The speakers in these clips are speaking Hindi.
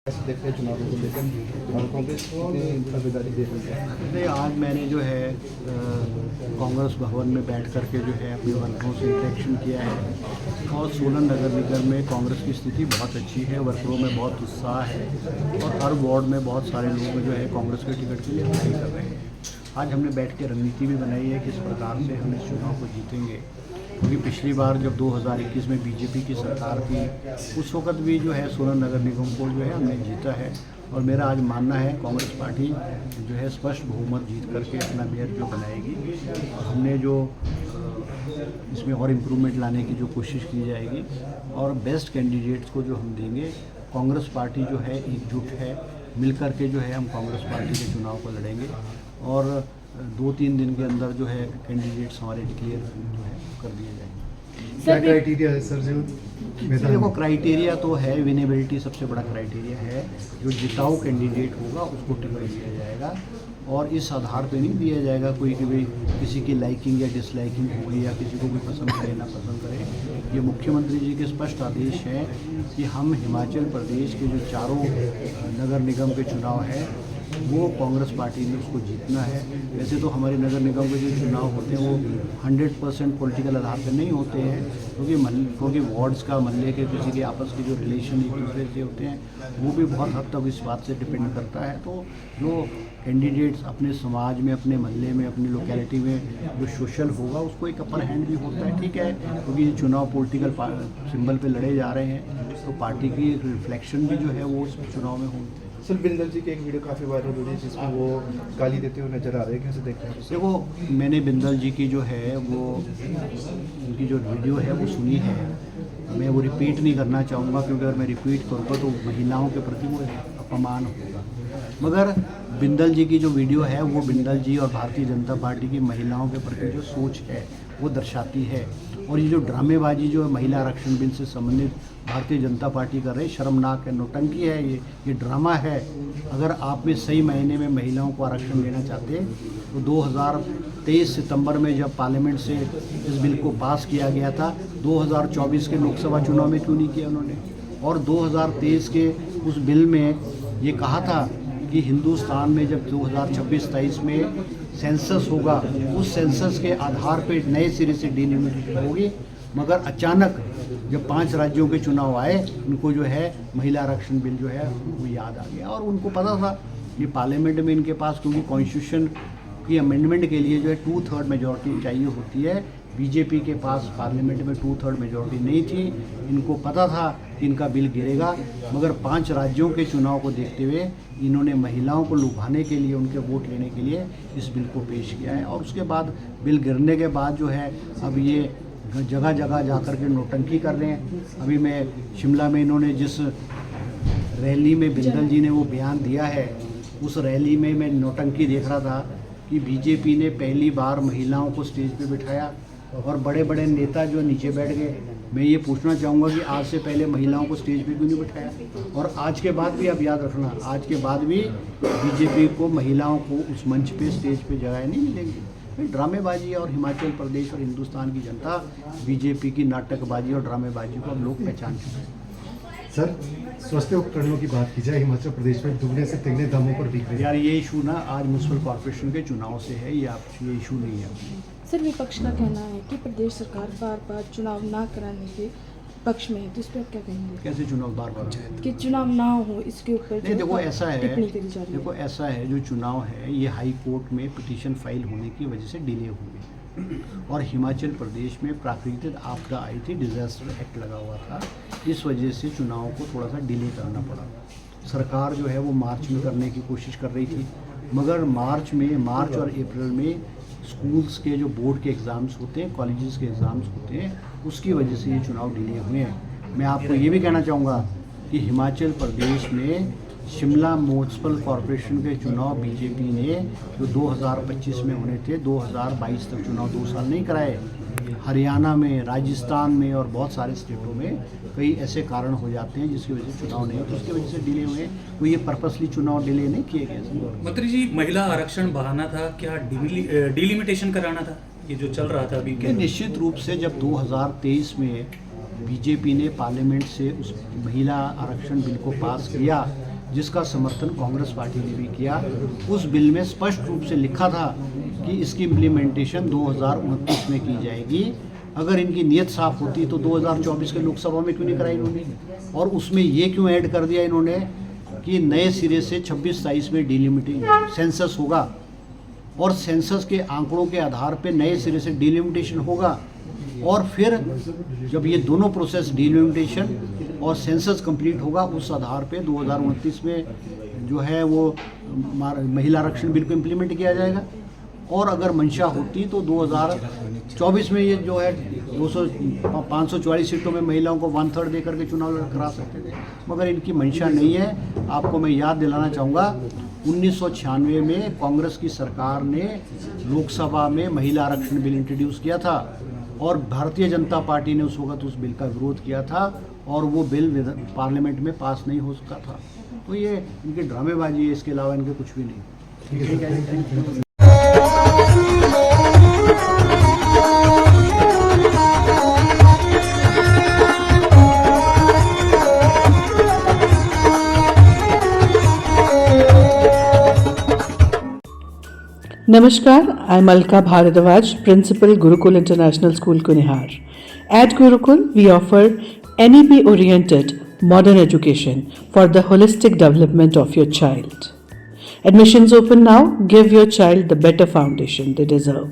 कैसे देखते हैं चुनावों को लेकर और कांग्रेस कितनी दावेदारी दे रही है? नहीं, आज मैंने जो है कांग्रेस भवन में बैठ करके जो है अपने वर्करों से इंटरेक्शन किया है और सोलन नगर निगम में कांग्रेस की स्थिति बहुत अच्छी है। वर्करों में बहुत उत्साह है और हर वार्ड में बहुत सारे लोग जो है कांग्रेस के टिकट के लिए अप्लाई कर रहे हैं। आज हमने बैठ के रणनीति भी बनाई है किस प्रकार से हम इस चुनाव को जीतेंगे, क्योंकि पिछली बार जब 2021 में बीजेपी की सरकार थी उस वक्त भी जो है सोलन नगर निगम को जो है हमने जीता है। और मेरा आज मानना है कांग्रेस पार्टी जो है स्पष्ट बहुमत जीत करके अपना मेयर जो बनाएगी और हमने जो इसमें और इम्प्रूवमेंट लाने की जो कोशिश की जाएगी और बेस्ट कैंडिडेट्स को जो हम देंगे। कांग्रेस पार्टी जो है एकजुट है, मिल करके जो है हम कांग्रेस पार्टी के चुनाव को लड़ेंगे और 2-3 दिन के अंदर जो है कैंडिडेट्स हमारे डिक्लेयर जो है कर दिए जाएंगे। क्या क्राइटेरिया है सर? जो देखो, क्राइटेरिया तो है, विनेबिलिटी सबसे बड़ा क्राइटेरिया है। जो जिताऊ कैंडिडेट होगा उसको टिकट दिया जाएगा और इस आधार पे नहीं दिया जाएगा कोई कि भाई किसी की लाइकिंग या डिसलाइकिंग हो गई या किसी को कोई पसंद करे ना पसंद करे। ये मुख्यमंत्री जी के स्पष्ट आदेश हैं कि हम हिमाचल प्रदेश के जो चारों नगर निगम के चुनाव हैं वो कांग्रेस पार्टी ने उसको जीतना है। वैसे तो हमारे नगर निगम के जो चुनाव होते हैं वो 100% पॉलिटिकल आधार पर नहीं होते हैं, क्योंकि वार्ड्स का महल्ले के किसी के आपस के जो रिलेशन एक दूसरे से होते हैं वो भी बहुत हद तक इस बात से डिपेंड करता है। तो जो कैंडिडेट्स अपने समाज में, अपने महल्ले में, अपनी लोकेलिटी में जो सोशल होगा उसको एक अपर हैंड भी होता है, ठीक है, क्योंकि ये चुनाव पॉलिटिकल सिंबल पे लड़े जा रहे हैं तो पार्टी की रिफ्लेक्शन भी जो है वो इस चुनाव में होती है। सर, बिंदल जी की एक वीडियो काफ़ी वायरल हो रही है जिसमें वो गाली देते हुए नजर आ रहे हैं, कैसे देखते हैं? देखो, मैंने बिंदल जी की जो है वो उनकी जो वीडियो है वो सुनी है, मैं वो रिपीट नहीं करना चाहूँगा क्योंकि अगर मैं रिपीट करूँगा तो महिलाओं के प्रति वो अपमान होगा। मगर बिंदल जी की जो वीडियो है वो बिंदल जी और भारतीय जनता पार्टी की महिलाओं के प्रति जो सोच है वो दर्शाती है। और ये जो ड्रामेबाजी जो है महिला आरक्षण बिल से संबंधित भारतीय जनता पार्टी कर रही है, शर्मनाक है, नौटंकी है, ये ड्रामा है। अगर आप में सही महीने में महिलाओं को आरक्षण देना चाहते हैं तो 2023 सितंबर में जब पार्लियामेंट से इस बिल को पास किया गया था, 2024 के लोकसभा चुनाव में क्यों नहीं किया उन्होंने? और 2023 के उस बिल में ये कहा था कि हिंदुस्तान में जब 2026-23 में सेंसस होगा उस सेंसस के आधार पे नए सिरे से डिलिमिटेशन होगी। मगर अचानक जब 5 राज्यों के चुनाव आए उनको जो है महिला आरक्षण बिल जो है वो याद आ गया और उनको पता था कि पार्लियामेंट में इनके पास, क्योंकि कॉन्स्टिट्यूशन की अमेंडमेंट के लिए जो है 2/3 मेजॉरिटी चाहिए होती है, बीजेपी के पास पार्लियामेंट में 2/3 मेजॉरिटी नहीं थी। इनको पता था कि इनका बिल गिरेगा, मगर 5 राज्यों के चुनाव को देखते हुए इन्होंने महिलाओं को लुभाने के लिए, उनके वोट लेने के लिए इस बिल को पेश किया है। और उसके बाद बिल गिरने के बाद जो है अब ये जगह जगह जा कर के नौटंकी कर रहे हैं। अभी मैं शिमला में इन्होंने जिस रैली में बिंदल जी ने वो बयान दिया है उस रैली में मैं नौटंकी देख रहा था कि बीजेपी ने पहली बार महिलाओं को स्टेज पे बिठाया और बड़े बड़े नेता जो नीचे बैठ गए। मैं ये पूछना चाहूँगा कि आज से पहले महिलाओं को स्टेज पे क्यों नहीं बिठाया? और आज के बाद भी आप याद रखना, आज के बाद भी बीजेपी को महिलाओं को उस मंच पे, स्टेज पे जगह नहीं मिलेगी। ड्रामेबाजी और हिमाचल प्रदेश और हिंदुस्तान की जनता बीजेपी की नाटकबाजी और ड्रामेबाजी को हम लोग पहचान चुके हैं। सर, स्वास्थ्य उपकरणों की बात की जाए, हिमाचल प्रदेश में दुगने से तिगने दामों पर बिक रहे हैं। यार ये इशू ना आज म्यूनसिपल कॉर्पोरेशन के चुनाव से है, ये इशू नहीं है। सर, विपक्ष का कहना है कि प्रदेश सरकार बार बार चुनाव ना कराने के पक्ष में है, तो इस पर क्या कहेंगे? कैसे चुनाव बार बार कि चुनाव ना हो इसके ऊपर नहीं, देखो ऐसा है, टिप्पणी करी जा रही है। देखो ऐसा है, जो चुनाव है ये हाई कोर्ट में पिटीशन फाइल होने की वजह से डिले हुए और हिमाचल प्रदेश में प्राकृतिक आपदा आई थी, डिजास्टर एक्ट लगा हुआ था, इस वजह से चुनाव को थोड़ा सा डिले करना पड़ा। सरकार जो है वो मार्च में करने की कोशिश कर रही थी, मगर मार्च और अप्रैल में स्कूल्स के जो बोर्ड के एग्ज़ाम्स होते हैं, कॉलेजेस के एग्ज़ाम्स होते हैं, उसकी वजह से ये चुनाव डिले हुए हैं। मैं आपको ये भी कहना चाहूँगा कि हिमाचल प्रदेश में शिमला म्यूनसिपल कॉर्पोरेशन के चुनाव बीजेपी ने जो 2025 में होने थे, 2022 तक चुनाव 2 साल नहीं कराए। हरियाणा में, राजस्थान में और बहुत सारे स्टेटों में कई ऐसे कारण हो जाते हैं जिसकी वजह से चुनाव नहीं होते, उसकी वजह से डिले हुए। तो ये पर्पसली चुनाव डिले नहीं किए गए। मंत्री जी, महिला आरक्षण बढ़ाना था क्या, डिलिमिटेशन कराना था, ये जो चल रहा था अभी? निश्चित रूप से जब 2023 में बीजेपी ने पार्लियामेंट से उस महिला आरक्षण बिल को पास किया जिसका समर्थन कांग्रेस पार्टी ने भी किया। उस बिल में स्पष्ट रूप से लिखा था कि इसकी इम्प्लीमेंटेशन 2029 में की जाएगी। अगर इनकी नीयत साफ होती तो 2024 के लोकसभा में क्यों नहीं कराई इन्होंने, और उसमें ये क्यों ऐड कर दिया इन्होंने कि नए सिरे से 26-27 में डिलिमिटिंग सेंसस होगा और सेंसस के आंकड़ों के आधार पे नए सिरे से डिलिमिटेशन होगा, और फिर जब ये दोनों प्रोसेस डिलिमिटेशन और सेंसस कंप्लीट होगा उस आधार पे 2029 में जो है वो महिला आरक्षण बिल को इम्प्लीमेंट किया जाएगा। और अगर मंशा होती तो 2024 में ये जो है 544 सीटों में महिलाओं को 1/3 दे करके चुनाव करा सकते थे, मगर इनकी मंशा नहीं है। आपको मैं याद दिलाना चाहूँगा 1996 में कांग्रेस की सरकार ने लोकसभा में महिला आरक्षण बिल इंट्रोड्यूस किया था और भारतीय जनता पार्टी ने उस वक्त उस बिल का विरोध किया था और वो बिल पार्लियामेंट में पास नहीं हो सका था। तो ये इनकी ड्रामेबाजी है, इसके अलावा इनके कुछ भी नहीं। ठीक है। Namaskar, I'm Alka Bharadwaj, Principal Gurukul International School, Kunihar. At Gurukul, we offer NEP-oriented modern education for the holistic development of your child. Admissions open now. Give your child the better foundation they deserve.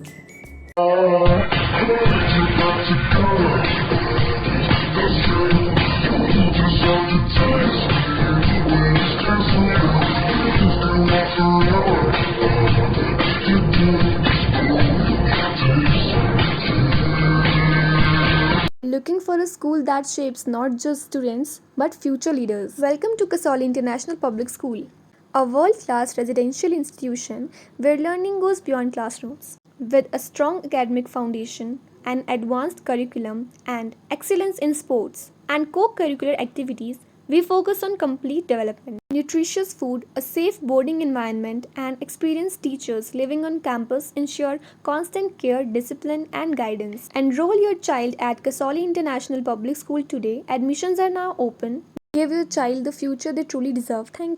Looking for a school that shapes not just students but future leaders? Welcome to Kasoli International Public School, a world-class residential institution where learning goes beyond classrooms. With a strong academic foundation, an advanced curriculum, and excellence in sports and co-curricular activities, we focus on complete development. Nutritious food, a safe boarding environment, and experienced teachers living on campus ensure constant care, discipline, and guidance. Enroll your child at Kasoli International Public School today. Admissions are now open. Give your child the future they truly deserve. Thank you.